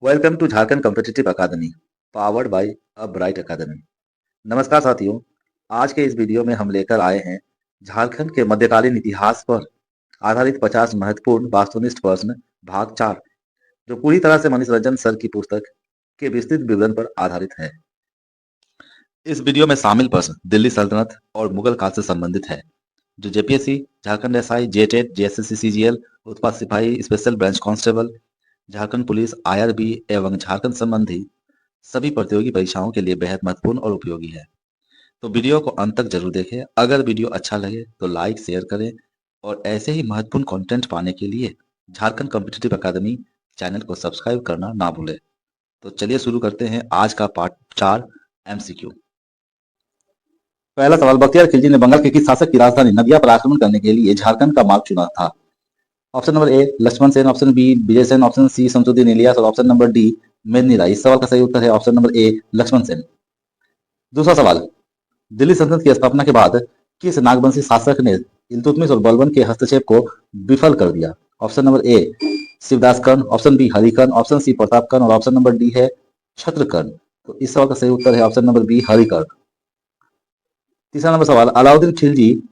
Welcome to Jharkhand competitive academy powered by a bright academy. नमस्कार साथियों, आज के इस वीडियो में हम लेकर आए हैं झारखंड के मध्यकालीन इतिहास पर आधारित 50 महत्वपूर्ण वास्तुनिष्ठ प्रश्न भाग 4, जो पूरी तरह से मनीष रंजन सर की पुस्तक के विस्तृत विवरण पर आधारित है। इस वीडियो में शामिल प्रश्न दिल्ली सल्तनत और मुगल काल से संबंधित है, जो JPSC, Jharkhand SI, JTET, JSSC, CGL, उत्पाद सिपाही, special branch constable, Jharkhand police, IRB एवं झारखंड संबंधी सभी प्रतियोगी परीक्षाओं के लिए बेहद महत्वपूर्ण और उपयोगी है। तो वीडियो को अंत तक जरूर देखें। अगर वीडियो अच्छा लगे तो लाइक शेयर करें और ऐसे ही महत्वपूर्ण कंटेंट पाने के लिए झारखंड कॉम्पिटिटिव अकादमी चैनल को सब्सक्राइब करना ना भूलें। तो चलिए शुरू करते हैं आज का पार्ट 4 एमसीक्यू। पहला सवाल, बख्तियार खिलजी ने बंगाल के किस शासक की राजधानी नदिया पर आक्रमण करने के लिए झारखंड का मार्ग चुना था? Option number A Lakshman Sen, option B Vijay Sen, option C Shamsuddin Ilyas और ऑप्शन नंबर डी मेदिनी राय। इस सवाल का सही उत्तर है option number A Lakshman Sen. दूसरा सवाल, दिल्ली सल्तनत की स्थापना के बाद किस नागवंशी शासक ने इल्तुतमिश और बलबन के हस्तक्षेप को विफल कर दिया? Option number A Shivdas Karn, option B Harikarn, option C Pratap Karn और ऑप्शन नंबर डी है छत्रकर्ण। तो इस सवाल का सही उत्तर है ऑप्शन नंबर बी हरिकर्ण। तीसरा नंबर सवाल, अलाउद्दीन खिलजी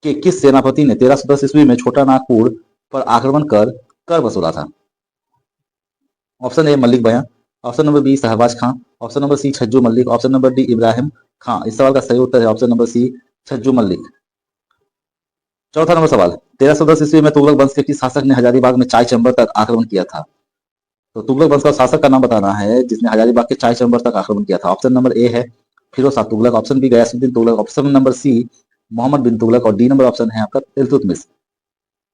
के किस सेनापति ने 1310 ईस्वी में छोटा नागपुर पर आक्रमण कर कर वसूला था? Option A Malik Bayan, option number B Shahbaz Khan, option number C Chhajju Malik, option number D Ibrahim Khan. इस सवाल का सही उत्तर है option number C Chhajju Malik. चौथा नंबर सवाल, 1310 ईस्वी में तुगलक वंश के किस शासक ने हजारीबाग में चाय चैम्बर तक आक्रमण किया था? तो तुगलक वंश का शासक का नाम बताना है जिसने हजारीबाग के चाय चैम्बर तक आक्रमण किया था। ऑप्शन नंबर ए है Firoz Shah Tughlaq, option B Ghiyasuddin Tughlaq, option number C Muhammad bin Tughlaq और डी नंबर ऑप्शन है आपका इल्तुतमिश।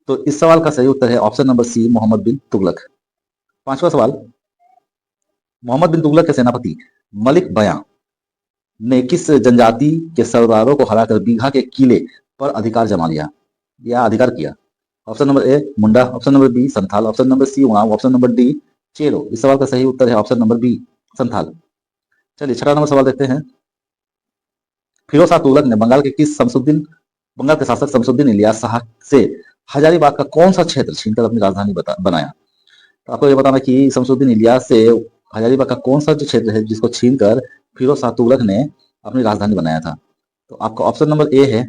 तो इस सवाल का सही उत्तर है option number C Muhammad bin Tughlaq. पांचवा सवाल, मोहम्मद बिन तुगलक के सेनापति मलिक बयां ने किस जनजाति के सरदारों को हराकर बीघा के किले पर अधिकार जमा लिया या अधिकार किया? Option number A Munda, option number B Santhal, option number C Oraon, option number D Chero. इस सवाल का सही उत्तर है ऑप्शन नंबर बी संथाल। चलिए छठा नंबर सवाल देखते हैं। फिरोज शाह तुगलक ने बंगाल के शासक शमसुद्दीन इलियास शाह से हजारीबाग का कौन सा क्षेत्र छीनकर अपनी राजधानी बनाया? तो आपको ये बताना कि शमसुद्दीन इलियास से हजारीबाग का कौन सा जो क्षेत्र है जिसको छीनकर फिरोज शाह तुगलक ने अपनी राजधानी बनाया था? तो आपका ऑप्शन नंबर ए है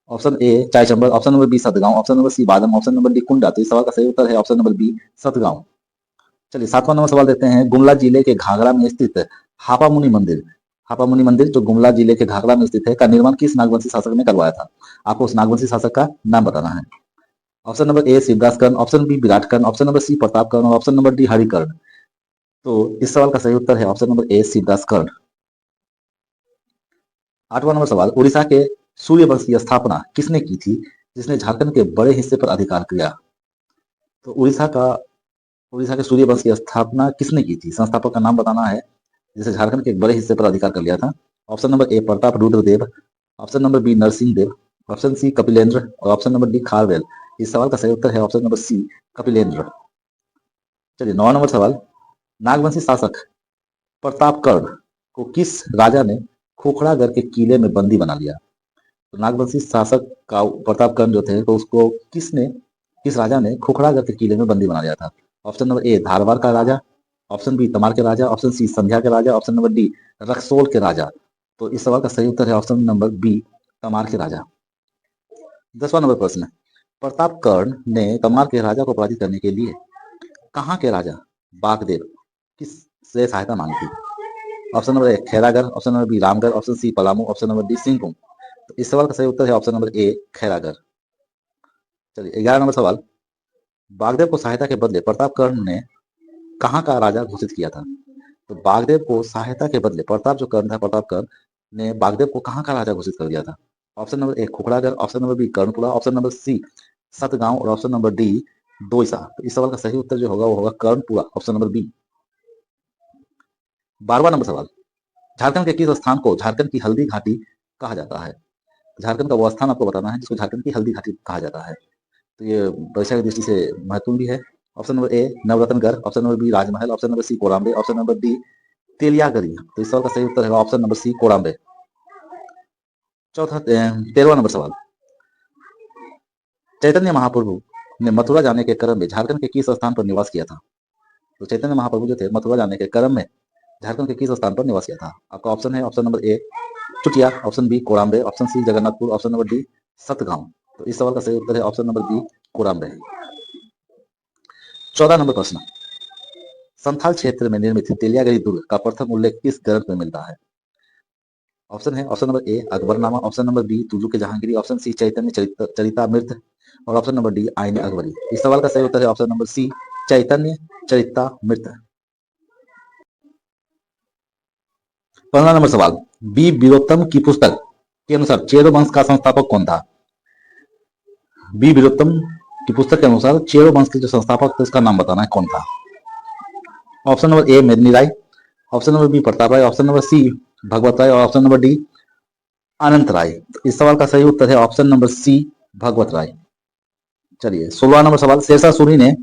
option A Chaichambar, option number B Satgaon, option number C Badam, option number D Kunda. तो इस सवाल का सही उत्तर है ऑप्शन नंबर बी सतगांव। चलिए सातवां नंबर सवाल देते हैं। गुमला जिले के घाघरा में स्थित हापा मुनि मंदिर जो गुमला जिले के घाघरा में स्थित है का निर्माण किस नागवंशी शासक ने करवाया था? आपको उस नागवंशी शासक का नाम बताना है। Option number A Shivdas Karn, option B Virat Karn, option number C Pratap Karn और ऑप्शन नंबर डी हरिकर्ण। तो इस सवाल का सही उत्तर है ऑप्शन नंबर ए शिवदास कर्ण। आठवां नंबर सवाल, उड़ीसा के सूर्यवंश की स्थापना किसने की थी जिसने झारखंड के बड़े हिस्से पर अधिकार किया? तो उड़ीसा के सूर्यवंश की स्थापना किसने की थी? संस्थापक का नाम बताना है जिसे झारखंड के एक बड़े हिस्से पर अधिकार कर लिया था। Option number A Pratap Rudradev, option number B Narsingh Dev, option C Kapilendra और ऑप्शन नंबर डी खारवेल। इस सवाल का सही उत्तर है ऑप्शन नंबर सी कपिलेंद्र। चलिए नौ नंबर सवाल, नागवंशी शासक प्रतापगढ़ को किस राजा ने खोखड़ागढ़ के किले में बंदी बना लिया? तो नागवंशी शासक का प्रतापगढ़ जो थे तो उसको किस राजा ने खोखड़ागढ़ के किले में बंदी बना लिया था? ऑप्शन नंबर ए धारवाड़ का राजा, ऑप्शन बी तमार के राजा, ऑप्शन सी संध्या के राजा, ऑप्शन नंबर डी रक्सोल के राजा। तो इस सवाल का सही उत्तर है ऑप्शन नंबर बी तमार के राजा। 10वां नंबर प्रश्न, प्रतापगढ़ ने तमार के राजा को पराजित करने के लिए कहाँ के राजा बागदेव किस से सहायता मांगी थी? Option number A Khairagarh, option number B Ramgarh, option C Palamu, option number D Singhbhum. तो इस सवाल का सही उत्तर है ऑप्शन नंबर ए खैरागढ़। चलिए 11 नंबर सवाल, बागदेव को सहायता के बदले प्रतापगढ़ ने कहाँ का राजा घोषित किया था? तो बागदेव को सहायता के बदले प्रतापगढ़ ने बागदेव को कहाँ का राजा घोषित कर दिया था? Option number A Khokhragarh, option number B Karnpura, option number C Satgaon और ऑप्शन नंबर डी दोईसा। तो इस सवाल का सही उत्तर जो होगा वो होगा कर्णपुरा, ऑप्शन नंबर बी। 12वां नंबर सवाल, झारखंड के किस स्थान को झारखंड की हल्दी घाटी कहा जाता है? झारखंड का वो स्थान आपको बताना है जिसको झारखंड की हल्दी घाटी कहा जाता है। तो ये परीक्षा की दृष्टि से महत्वपूर्ण भी है। Option number A Navratangarh, option number B Rajmahal, option number C Korambe, option number D Teliagarhi. तो इस सवाल का सही उत्तर है ऑप्शन नंबर सी कोराम्बे। 13वां नंबर सवाल, चैतन्य महाप्रभु ने मथुरा जाने के क्रम में झारखंड के किस स्थान पर निवास किया था? तो चैतन्य महाप्रभु जो थे मथुरा जाने के क्रम में झारखंड के किस स्थान पर निवास किया था? आपका ऑप्शन है, option number A Chutia, option B Korambe, option C Jagannathpur, option number D Satgaon. तो इस सवाल का सही उत्तर है option number B Korambe. 14 number प्रश्न, संथाल क्षेत्र में निर्मित तेलियागढ़ी दुर्ग का प्रथम उल्लेख किस ग्रंथ में मिलता है? ऑप्शन है, option number A Akbarnama, option number B Tuzuk e Jahangiri, option C चैतन्य चरितामृत और ऑप्शन नंबर डी आईन अकबरी। इस सवाल का सही उत्तर है ऑप्शन नंबर सी चैतन्य चरितामृत। 15 नंबर सवाल, बी वीरोत्तम की पुस्तक के अनुसार चेरो वंश का संस्थापक कौन था? बी वीरोत्तम की पुस्तक के अनुसार चेरो वंश के जो संस्थापक थे उसका नाम बताना है, कौन था? ऑप्शन नंबर ए मेदिनी Rai, option number B Pratap Rai, option number सी भगवत राय और ऑप्शन नंबर डी अनंत राय। तो इस सवाल का सही उत्तर है ऑप्शन नंबर सी भगवत राय। चलिए 16 नंबर सवाल, शेरशाह सूरी ने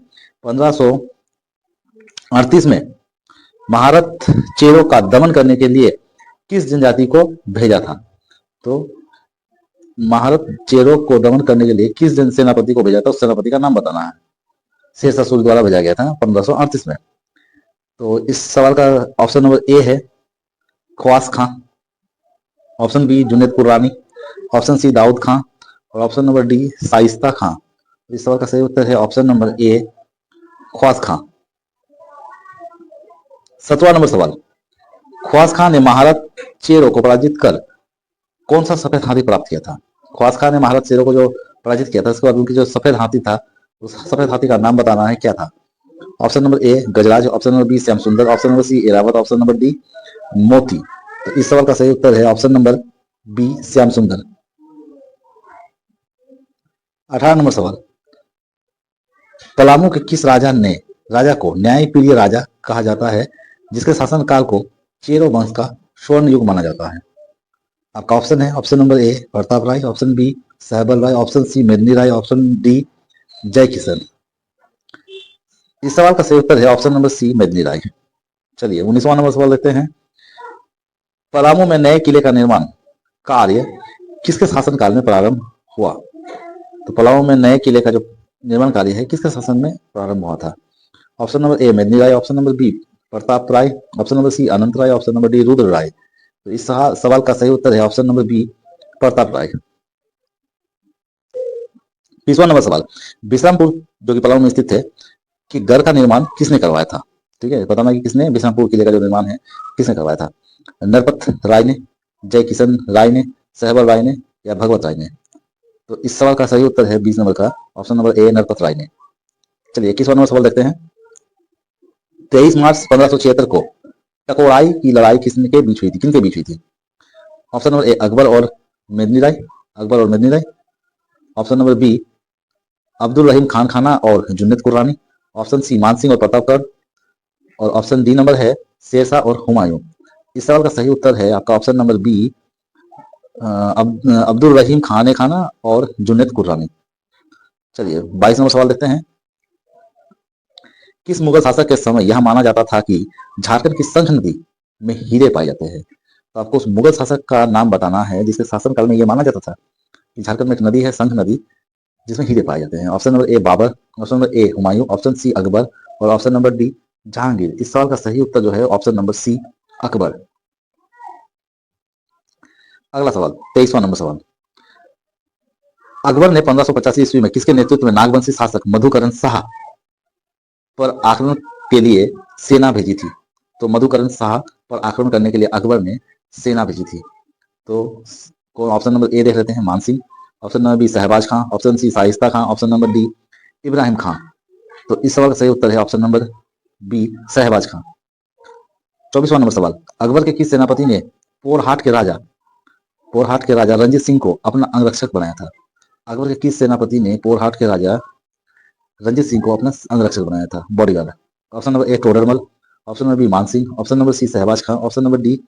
1538 में महारत चेरो का दमन करने के लिए किस जनजाति को भेजा था? तो महारत चेरो को दमन करने के लिए किस सेनापति को भेजा था, उस सेनापति का नाम बताना है। शेरशाह सूरी द्वारा भेजा गया था 1538 में। तो इस सवाल का ऑप्शन नंबर ए है Khawas Khan, option B Junaid Kurrani, option C Daud Khan और option number D Shaista Khan. इस सवाल का सही उत्तर है option number A Khawas Khan. 17वां नंबर सवाल, ख्वास खां ने महारत चेरो को पराजित कर कौन सा सफेद हाथी प्राप्त किया था? ख्वास खां ने महारत चेरो को जो पराजित किया था उसके बाद उनकी जो सफेद हाथी था उस सफेद हाथी का नाम बताना है, क्या था? Option number A Gajraj, option number B Shyam Sundar, option number C Airavat, option number D Moti. तो इस सवाल का सही उत्तर है ऑप्शन नंबर बी श्याम सुंदर। 18 नंबर सवाल, पलामू के किस राजा को न्यायप्रिय राजा कहा जाता है जिसके शासनकाल को चेरो वंश का स्वर्ण युग माना जाता है? आपका ऑप्शन है, option number A Pratap Rai, option B Sahbal Rai, option C Medini Rai, option D जय किशन। इस सवाल का सही उत्तर है ऑप्शन नंबर सी मेदिनी राय। चलिए 19वां नंबर सवाल लेते हैं, पलामू में नए किले का निर्माण कार्य किसके शासनकाल में प्रारंभ हुआ? तो पलामू में नए किले का जो निर्माण कार्य है किसके शासन में प्रारंभ हुआ था? ऑप्शन नंबर ए मेदिनी Rai, option number B Pratap Rai, option number सी अनंत राय, ऑप्शन नंबर डी रुद्र राय। तो इस सवाल का सही उत्तर है ऑप्शन नंबर बी प्रताप राय। 20वां नंबर सवाल, विश्रामपुर जो कि पलामू में स्थित है कि गढ़ का निर्माण किसने करवाया था? ठीक है, बताना कि किसने विश्रामपुर किले का जो निर्माण है किसने करवाया था? नरपत राय ने, जय किशन राय ने, सहबल राय ने या भगवत राय ने? तो इस सवाल का सही उत्तर है 20 नंबर का ऑप्शन नंबर ए नरपत राय ने। चलिए 21वां नंबर सवाल देखते हैं, 23 मार्च 1576 को टकोराई की लड़ाई किसके बीच हुई थी, किनके बीच हुई थी? ऑप्शन नंबर ए अकबर और मेदिनी राय, अकबर और मेदिनी Rai, option number B Abdul रहीम खान खाना और जुन्नत कुर्रानी, ऑप्शन सी मानसिंह और प्रतापगढ़ और ऑप्शन डी नंबर है शेरशाह और हुमायूं। इस सवाल का सही उत्तर है आपका ऑप्शन नंबर बी अब्दुल रहीम खान खाना और जुन्नत कुर्रानी। चलिए 22 नंबर सवाल देखते हैं, किस मुगल शासक के समय यह माना जाता था कि झारखंड की संख नदी में हीरे पाए जाते हैं? तो आपको उस मुगल शासक का नाम बताना है जिसके शासनकाल में यह माना जाता था कि झारखंड में एक नदी है संख नदी जिसमें हीरे पाए जाते हैं। Option number A Babur, option number A Humayun, option C Akbar और ऑप्शन नंबर डी जहांगीर। इस सवाल का सही उत्तर जो है ऑप्शन नंबर सी अकबर। अगला सवाल 23वां नंबर सवाल, अकबर ने 1585 ईस्वी में किसके नेतृत्व में नागवंशी शासक मधुकरण शाह पर आक्रमण के लिए सेना भेजी थी? तो मधुकरण शाह पर आक्रमण करने के लिए अकबर ने सेना भेजी थी। तो ऑप्शन नंबर ए देख लेते हैं Mansingh, option number B Shahbaz Khan, option C Shaista Khan, option number D Ibrahim Khan. तो इस सवाल का सही उत्तर है option number B Shahbaz Khan. 24वां नंबर सवाल, अकबर के किस सेनापति ने पोरहाट के राजा रंजीत सिंह को अपना अंगरक्षक बनाया था? अकबर के किस सेनापति ने पोरहाट के राजा रंजीत सिंह को अपना अंगरक्षक बनाया था, bodyguard? Option number A Todarmal, option number B Mansingh, option number C Shahbaz Khan, option number D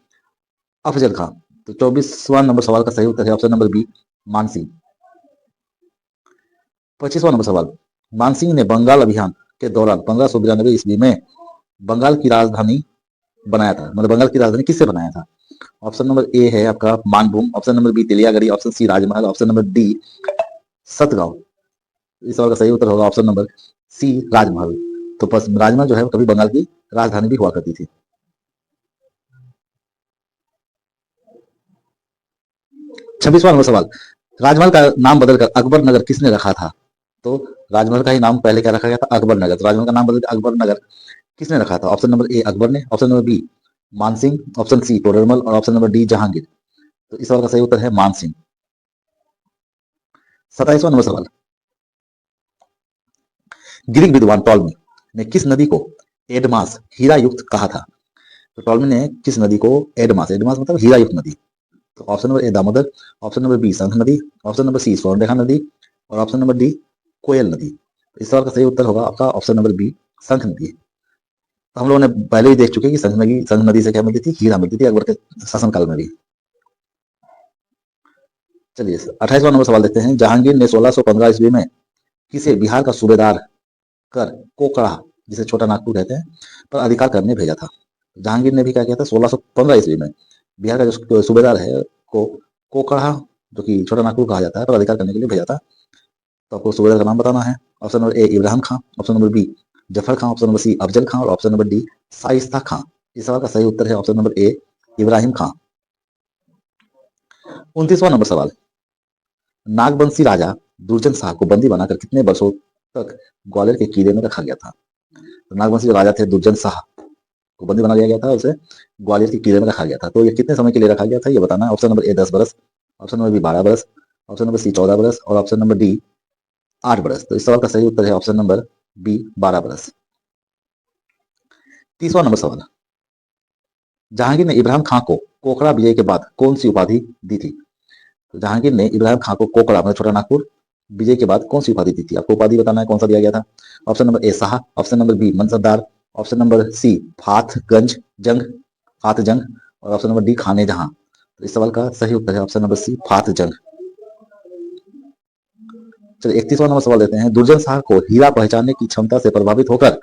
Afzal Khan. तो 24वां नंबर सवाल का सही उत्तर है ऑप्शन नंबर बी मानसिंह। 25वां नंबर सवाल, मानसिंह ने बंगाल अभियान के दौरान 1592 ईस्वी में बंगाल की राजधानी बनाया था, मतलब बंगाल की राजधानी किससे बनाया था? ऑप्शन नंबर ए है आपका Manbhum, option number B Teliagarhi, option C Rajmahal, option number D Satgaon. इस सवाल का सही उत्तर होगा ऑप्शन नंबर सी राजमहल। तो राजमहल जो है कभी बंगाल की राजधानी भी हुआ करती थी। 26वां नंबर सवाल, राजमहल का नाम बदलकर अकबर नगर किसने रखा था? तो राजमहल का ही नाम पहले क्या रखा गया था? अकबर नगर। तो राजमहल का नाम बदलकर अकबर नगर किसने रखा था? ऑप्शन नंबर ए अकबर ने, option number B Mansingh, option C Todarmal और ऑप्शन नंबर डी जहांगीर। तो इस सवाल का सही उत्तर है मानसिंह। 27वां नंबर सवाल, ग्रीक विद्वान टॉलमी ने किस नदी को एडमास हीरा युक्त कहा था? तो टॉलमी ने किस नदी को एडमास, एडमास मतलब हीरा युक्त नदी। तो option number A Damodar, option number B Sankh नदी, ऑप्शन नंबर सी स्वर्णरेखा नदी और ऑप्शन नंबर डी कोयल नदी। तो इस सवाल का सही उत्तर होगा आपका ऑप्शन नंबर बी संख नदी। तो हम लोगों ने पहले ही देख चुके हैं कि संख नदी से क्या मिलती थी? हीरा मिलती थी अकबर के शासनकाल में भी। चलिए 28वां नंबर सवाल देखते हैं, जहांगीर ने 1615 ईस्वी में किसे बिहार का सूबेदार कर कोकड़ा, जिसे छोटा नागपुर कहते हैं, पर अधिकार करने भेजा था? जहांगीर ने भी क्या किया था? 1615 ईस्वी में बिहार का जो सूबेदार है को कोकड़ा, जो कि छोटा नागपुर कहा जाता है, पर अधिकार करने के लिए भेजा था। तो आपको सूबेदार का नाम बताना है। Option number A Ibrahim Khan, option number B Zafar Khan, option number C Afzal Khan और option number D Shaista Khan. इस सवाल का सही उत्तर है option number A Ibrahim Khan. 29वां नंबर सवाल, नागवंशी राजा दुर्जन शाह को बंदी बनाकर कितने वर्षों तक ग्वालियर के किले में रखा गया था? तो नागवंशी जो राजा थे दुर्जन शाह को बंदी बना लिया गया था, उसे ग्वालियर के किले में रखा गया था। तो ये कितने समय के लिए रखा गया था ये बताना है। ऑप्शन नंबर ए 10 बरस, ऑप्शन नंबर बी 12 बरस, ऑप्शन नंबर सी 14 बरस और ऑप्शन नंबर डी 8 बरस। तो इस सवाल का सही उत्तर है ऑप्शन नंबर बी 12 बरस। 30वां नंबर सवाल, जहांगीर ने इब्राहिम खां को कोकड़ा विजय के बाद कौन सी उपाधि दी थी? तो जहांगीर ने इब्राहिम खां को कोकड़ा मतलब छोटा नागपुर विजय के बाद कौन सी उपाधि दी थी? आपको उपाधि बताना है कौन सा दिया गया था। ऑप्शन नंबर ए शाह, ऑप्शन नंबर बी मनसबदार, ऑप्शन नंबर सी फातगंज जंग, फात जंग और ऑप्शन नंबर डी खाने जहां। तो इस सवाल का सही उत्तर है ऑप्शन नंबर सी फात जंग। चलिए 31वां नंबर सवाल देते हैं, दुर्जन शाह को हीरा पहचानने की क्षमता से प्रभावित होकर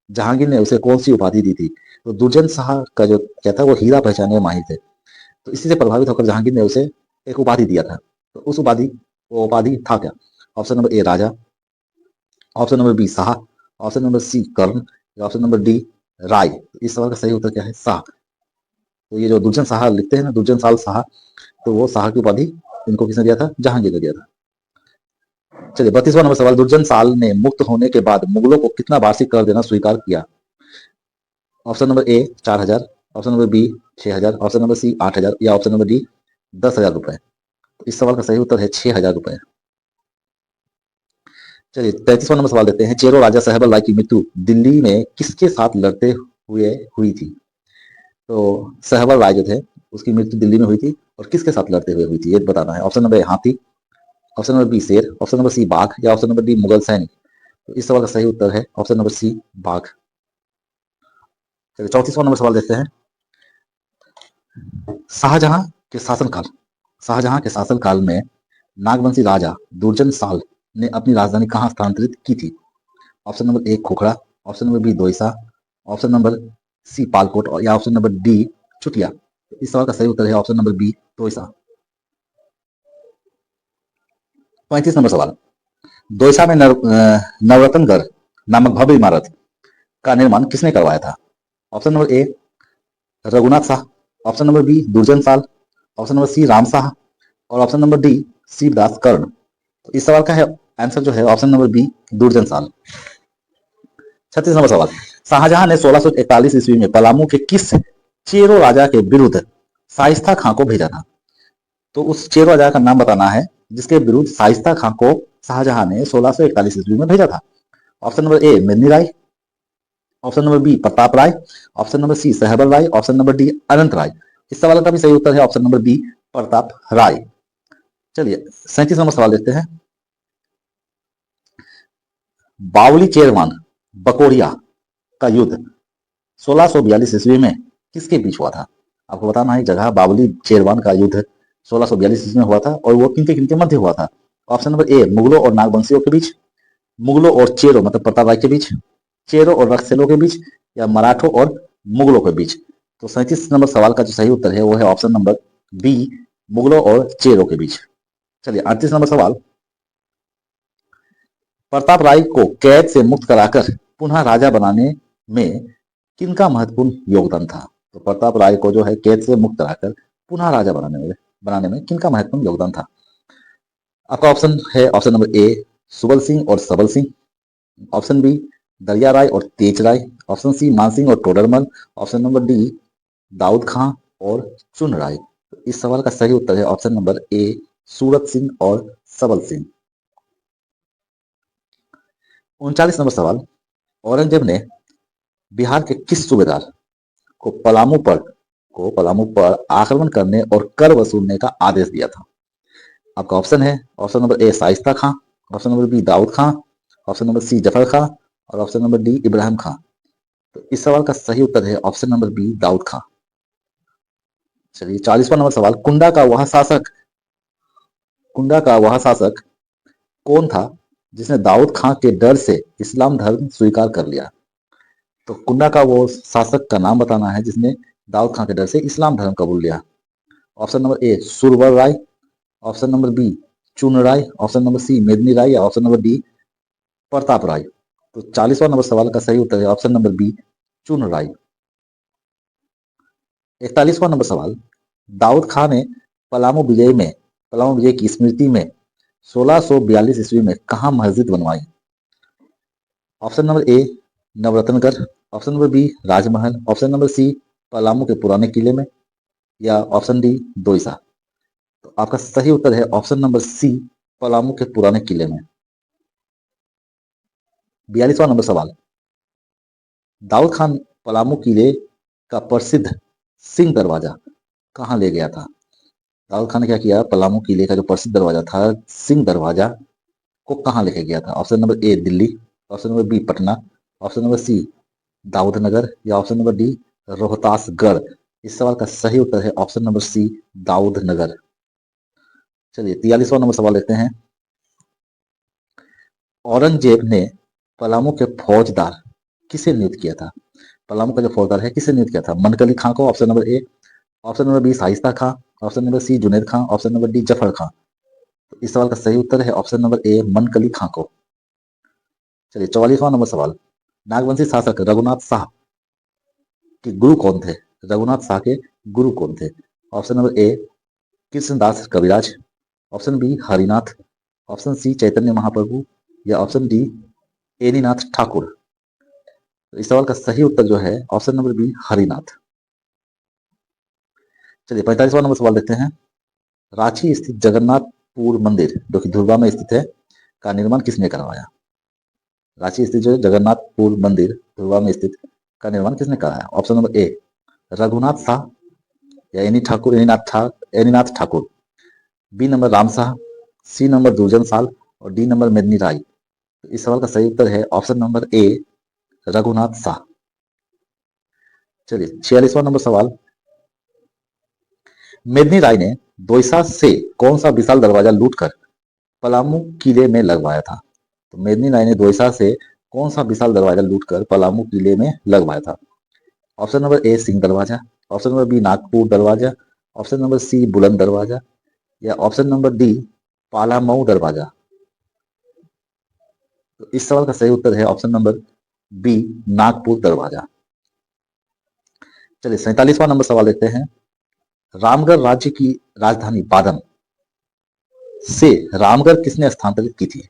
जहांगीर ने उसे कौन सी उपाधि दी थी? तो दुर्जन शाह का जो क्या था वो हीरा पहचानने में माहिर थे, तो इसी से प्रभावित होकर जहांगीर ने उसे एक उपाधि दिया था। तो उस उपाधि वो उपाधि था क्या? ऑप्शन नंबर ए राजा, ऑप्शन नंबर बी शाह, ऑप्शन नंबर सी कर्ण या ऑप्शन नंबर डी राय। तो इस सवाल का सही उत्तर क्या है? शाह। तो ये जो दुर्जन शाह लिखते हैं ना, दुर्जन साल शाह, तो वो शाह की उपाधि इनको किसने दिया था? जहांगीर ने दिया था। चलिए 32वां नंबर सवाल, दुर्जन साल ने मुक्त होने के बाद मुगलों को कितना वार्षिक कर देना स्वीकार किया? Option number A 4000, option number B 6000, option number C 8000 या ऑप्शन नंबर डी 10,000 रुपए। तो इस सवाल का सही उत्तर है 6000 रुपए। चलिए 33वां नंबर सवाल देते हैं, चेरो राजा सहबल राय की मृत्यु दिल्ली में किसके साथ लड़ते हुए हुई थी? तो सहबल राय जो थे उसकी मृत्यु दिल्ली में हुई थी और किसके साथ लड़ते हुए हुई थी ये बताना है। ऑप्शन नंबर ए हाथी, ऑप्शन नंबर बी शेर, ऑप्शन नंबर सी बाघ या ऑप्शन नंबर डी मुगल सैनिक। तो इस सवाल का सही उत्तर है ऑप्शन नंबर सी बाघ। चलिए 34वां नंबर सवाल देखते हैं, शाहजहां के शासनकाल शाहजहां के शासनकाल में नागवंशी राजा दुर्जन साल ने अपनी राजधानी कहां स्थानांतरित की थी? Option number A Khokhra, option number B Doisa, option number C Palkot और या ऑप्शन नंबर डी चुटिया। इस सवाल का सही उत्तर है ऑप्शन नंबर बी दोईसा। 35 नंबर सवाल, दोईसा में नवरत्नगढ़ नामक भव्य इमारत का निर्माण किसने करवाया था? Option number A Raghunath Shah, option number B Durjan Sal, option number C Ram Shah और option number D Shivdas Karn. तो इस सवाल का है आंसर जो है ऑप्शन नंबर बी दुर्जन साल। 36 नंबर सवाल, शाहजहां ने 1641 ईस्वी में पलामू के किस चेरो राजा के विरुद्ध शाइस्ता खां को भेजा था? तो उस चेरो राजा का नाम बताना है जिसके विरुद्ध शाइस्ता खां को शाहजहां ने 1641 ईस्वी में भेजा था। Option number A Mirni Rai, option number B Pratap Rai, option number C Sahbal Rai, option number D Anant Rai. इस सवाल का भी सही उत्तर है option number B Pratap Rai. चलिए 37 नंबर सवाल देखते हैं, बावली चेरमान बकोरिया का युद्ध 1642 ईस्वी में किसके बीच हुआ था? आपको बताना है जगह बावली चेरवान का युद्ध 1642 ईस्वी में हुआ था और वो किनके मध्य हुआ था। ऑप्शन नंबर ए मुगलों और नागवंशियों के बीच, मुगलों और चेरो मतलब प्रताप राय के बीच, चेरो और रक्सेलों के बीच या मराठों और मुगलों के बीच। तो 37 नंबर सवाल का जो सही उत्तर है वो है ऑप्शन नंबर बी मुगलों और चेरो के बीच। चलिए 38 नंबर सवाल, प्रताप राय को कैद से मुक्त कराकर पुनः राजा बनाने में किनका महत्वपूर्ण योगदान था? तो प्रताप राय को जो है कैद से मुक्त कराकर पुनः राजा बनाने में किनका महत्वपूर्ण योगदान था? आपका ऑप्शन है ऑप्शन नंबर ए सुबल सिंह और सबल सिंह, ऑप्शन बी दरिया राय और तेज राय, ऑप्शन सी मानसिंह और Todarmal, option number D Daud Khan और चुन राय। तो इस सवाल का सही उत्तर है ऑप्शन नंबर ए सूरत सिंह और सबल सिंह। 39 नंबर सवाल, औरंगजेब ने बिहार के किस सूबेदार को पलामू पर आक्रमण करने और कर वसूलने का आदेश दिया था? आपका ऑप्शन है option number A Shaista Khan, option number B Daud Khan, option number C Zafar Khan और option number D Ibrahim Khan. तो इस सवाल का सही उत्तर है option number B Daud Khan. चलिए 40वां नंबर सवाल, कुंडा का वह शासक कौन था जिसने दाऊद खां के डर से इस्लाम धर्म स्वीकार कर लिया? तो कुंडा का वो शासक का नाम बताना है जिसने दाऊद खां के डर से इस्लाम धर्म कबूल लिया। Option number A Surwar Rai, option number B Chun Rai, option number C Medini Rai या option number D Pratap Rai. तो 40वां नंबर सवाल का सही उत्तर है ऑप्शन नंबर बी चुन राय। 41वां नंबर सवाल, दाऊद खां ने पलामू विजय की स्मृति में 1642 ईस्वी में कहा मस्जिद बनवाई? Option number A Navratangarh, option number B Rajmahal, option number C Palamu के पुराने किले में या ऑप्शन डी दोईसा। तो आपका सही उत्तर है ऑप्शन नंबर सी पलामू के पुराने किले में। 42वां नंबर सवाल, दाऊद खान पलामू किले का प्रसिद्ध सिंह दरवाजा कहाँ ले गया था? दाऊद खान ने क्या किया, पलामू किले का जो प्रसिद्ध दरवाजा था सिंह दरवाजा को कहाँ लेके गया था? Option number A Delhi, option number B Patna, option number C Daudnagar या ऑप्शन नंबर डी रोहतासगढ़। इस सवाल का सही उत्तर है ऑप्शन नंबर सी दाऊदनगर। चलिए 43वां नंबर सवाल लेते हैं, औरंगजेब ने पलामू के फौजदार किसे नियुक्त किया था? पलामू का जो फौजदार है किसे नियुक्त किया था? मनकली खां को, option number A, option number B Shaista Khan, option number C Junaid Khan, option number D Zafar Khan. तो इस सवाल का सही उत्तर है ऑप्शन नंबर ए मनकली खां को। चलिए 44वां नंबर सवाल, नागवंशी शासक रघुनाथ शाह के गुरु कौन थे? रघुनाथ शाह के गुरु कौन थे? Option number A Krishnadas Kaviraj, option B Harinath, option C Chaitanya Mahaprabhu या ऑप्शन डी एनीनाथ ठाकुर। तो इस सवाल का सही उत्तर जो है ऑप्शन नंबर बी हरिनाथ। चलिए 45वां नंबर सवाल देखते हैं, रांची स्थित जगन्नाथपुर मंदिर जो कि धुरवा में स्थित है का निर्माण किसने करवाया? रांची स्थित जो जगन्नाथपुर मंदिर धुरवा में स्थित का निर्माण किसने कराया? Option number A Raghunath Shah या Aninath Thakur, B number Ram Shah, C number Durjan Sal और डी नंबर मेदिनी राय। तो इस सवाल का सही उत्तर है option number A Raghunath Shah. चलिए 46वां नंबर सवाल, मेदिनी राय ने दोईसा से कौन सा विशाल दरवाजा लूटकर पलामू किले में लगवाया था? तो मेदिनी राय ने दोईसा से कौन सा विशाल दरवाजा लूटकर पलामू किले में लगवाया था? ऑप्शन नंबर ए सिंह दरवाजा, ऑप्शन नंबर बी नागपुर दरवाजा, ऑप्शन नंबर सी बुलंद दरवाजा या ऑप्शन नंबर डी पालामऊ दरवाजा। तो इस सवाल का सही उत्तर है ऑप्शन नंबर बी नागपुर दरवाजा। चलिए 47वां नंबर सवाल देखते हैं, रामगढ़ राज्य की राजधानी बादम से रामगढ़ किसने स्थानांतरित की थी?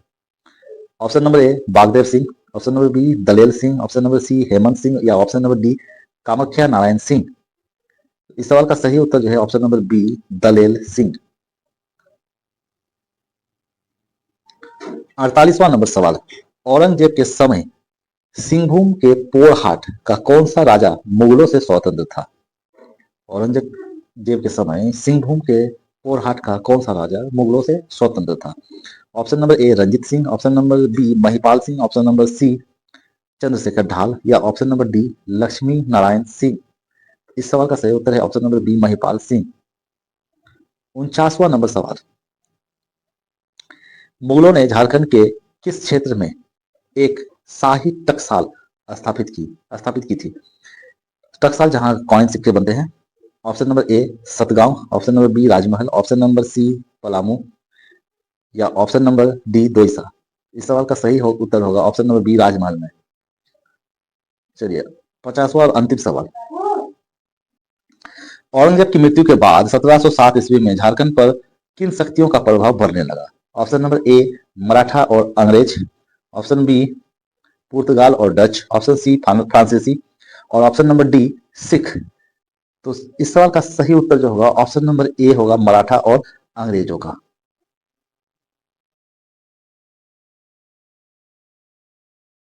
Option number A Bagdev Singh, option number B Dalel Singh, option number C Hemant Singh या option number D Kamakhya Narayan Singh. इस सवाल का सही उत्तर जो है option number B Dalel Singh. 48वां नंबर सवाल, औरंगजेब के समय सिंहभूम के पोरहाट का कौन सा राजा मुगलों से स्वतंत्र था? औरंगजेब के समय सिंहभूम के पोरहाट का कौन सा राजा मुगलों से स्वतंत्र था? Option number A Ranjit Singh, option number B Mahipal Singh, option number C Chandrashekhar Dhal या option number D Lakshmi Narayan Singh. इस सवाल का सही उत्तर है option number B Mahipal Singh. 49वां नंबर सवाल, मुगलों ने झारखंड के किस क्षेत्र में एक शाही टकसाल स्थापित की थी? टकसाल जहां कॉइन सिक्के बनते हैं। Option number A Satgaon, option number B Rajmahal, option number C Palamu या ऑप्शन नंबर डी दोईसा। इस सवाल का सही उत्तर होगा ऑप्शन नंबर बी, राजमहल में। चलिए 50वां और अंतिम सवाल। औरंगजेब की मृत्यु के बाद 1707 ईस्वी में झारखंड पर किन शक्तियों का प्रभाव बढ़ने लगा? ऑप्शन नंबर ए, मराठा और अंग्रेज। ऑप्शन बी, पुर्तगाल और डच। ऑप्शन सी, फ्रांसीसी। और ऑप्शन नंबर डी, सिख। तो इस सवाल का सही उत्तर जो होगा ऑप्शन नंबर ए होगा, मराठा और अंग्रेजों का।